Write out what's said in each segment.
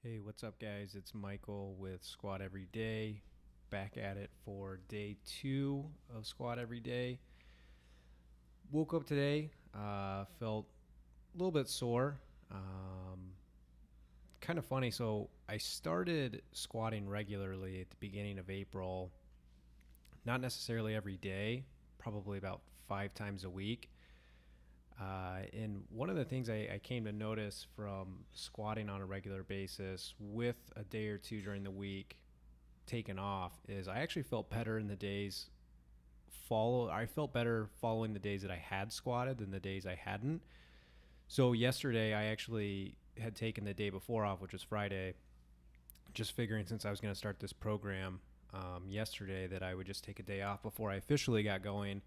Hey, what's up, guys? It's Michael with Squat Every Day. Back at it for day 2 of Squat Every Day. Woke up today, felt a little bit sore. Um, Kind of funny. So, I started squatting regularly at the beginning of April, not necessarily every day, probably about 5 times a week. And one of the things I came to notice from squatting on a regular basis with a day or two during the week taken off is I actually felt better in the days I felt better following the days that I had squatted than the days I hadn't. So yesterday I actually had taken the day before off, which was Friday, just figuring since I was going to start this program yesterday that I would just take a day off before I officially got going.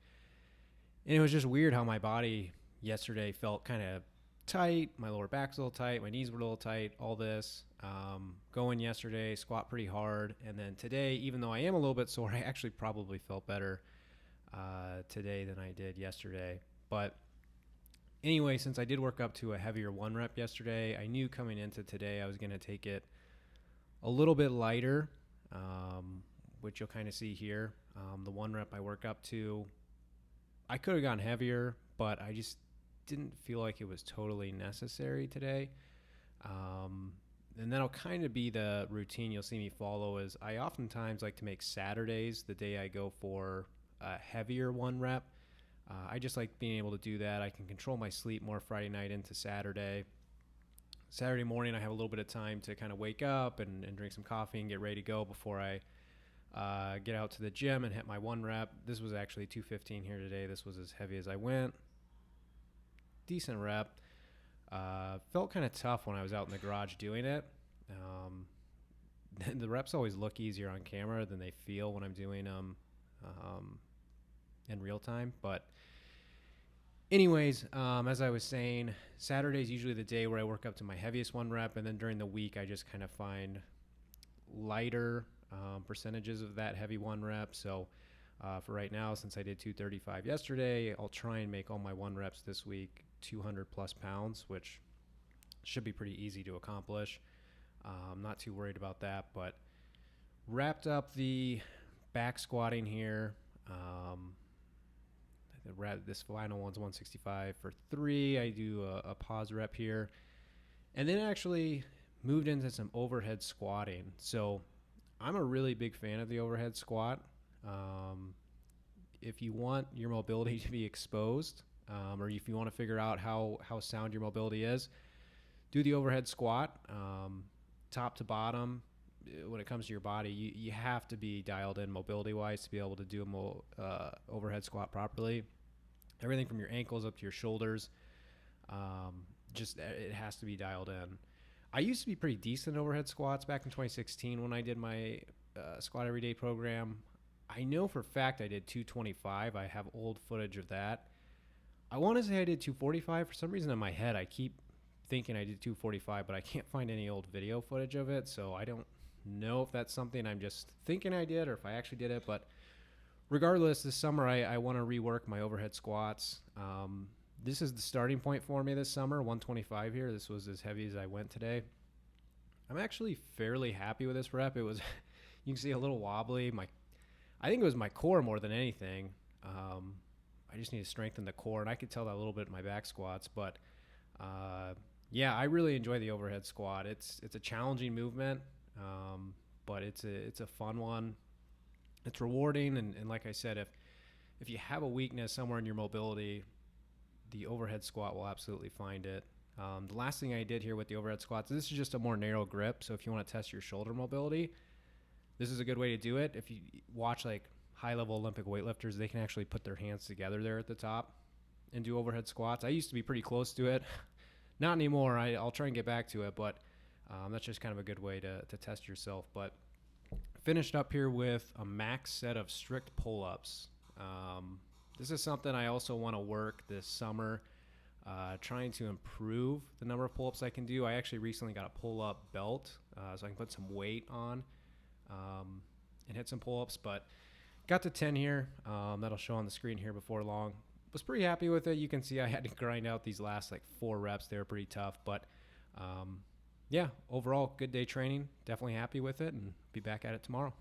And it was just weird how my body yesterday felt kind of tight. My lower back's a little tight. My knees were a little tight. All this. Going yesterday, squat pretty hard. And then today, even though I am a little bit sore, I actually probably felt better today than I did yesterday. But anyway, since I did work up to a heavier one rep yesterday, I knew coming into today I was going to take it a little bit lighter, which you'll kind of see here. The one rep I work up to, I could have gone heavier, but I just didn't feel like it was totally necessary today. Um, and that'll kind of be the routine you'll see me follow is I oftentimes like to make Saturdays the day I go for a heavier one rep. I just like being able to do that. I can control my sleep more Friday night into Saturday. Saturday morning, I have a little bit of time to kind of wake up and drink some coffee and get ready to go before I get out to the gym and hit my one rep. This was actually 215 here today. This was as heavy as I went. Decent rep. Felt kind of tough when I was out in the garage doing it. The reps always look easier on camera than they feel when I'm doing them in real time. But anyways, as I was saying, Saturday is usually the day where I work up to my heaviest one rep, and then during the week I just kind of find lighter percentages of that heavy one rep. So for right now, since I did 235 yesterday, I'll try and make all my one reps this week 200 plus pounds, which should be pretty easy to accomplish. I'm not too worried about that, but wrapped up the back squatting here. This final one's 165 for 3. I do a pause rep here. And then actually moved into some overhead squatting. So I'm a really big fan of the overhead squat. If you want your mobility to be exposed, or if you want to figure out how sound your mobility is, do the overhead squat, top to bottom. When it comes to your body, you have to be dialed in mobility-wise to be able to do a overhead squat properly. Everything from your ankles up to your shoulders, just it has to be dialed in. I used to be pretty decent at overhead squats back in 2016 when I did my Squat Everyday program. I know for a fact I did 225. I have old footage of that. I want to say I did 245. For some reason in my head, I keep thinking I did 245, but I can't find any old video footage of it, so I don't know if that's something I'm just thinking I did or if I actually did it. But regardless, this summer I want to rework my overhead squats. This is the starting point for me this summer, 125 here. This was as heavy as I went today. I'm actually fairly happy with this rep. It was, you can see a little wobbly. I think it was my core more than anything. I just need to strengthen the core, and I could tell that a little bit in my back squats. But yeah, I really enjoy the overhead squat. It's a challenging movement, but it's a fun one. It's rewarding, and like I said, if you have a weakness somewhere in your mobility, the overhead squat will absolutely find it. The last thing I did here with the overhead squats, this is just a more narrow grip. So if you want to test your shoulder mobility, this is a good way to do it. If you watch like high-level Olympic weightlifters, they can actually put their hands together there at the top and do overhead squats. I used to be pretty close to it. Not anymore. I'll try and get back to it, but that's just kind of a good way to test yourself. But finished up here with a max set of strict pull-ups. This is something I also want to work this summer, trying to improve the number of pull-ups I can do. I actually recently got a pull-up belt, so I can put some weight on and hit some pull-ups, but got to 10 here. That'll show on the screen here before long. Was pretty happy with it. You can see I had to grind out these last like 4 reps. They were pretty tough, but Yeah, overall, good day training. Definitely happy with it and be back at it tomorrow.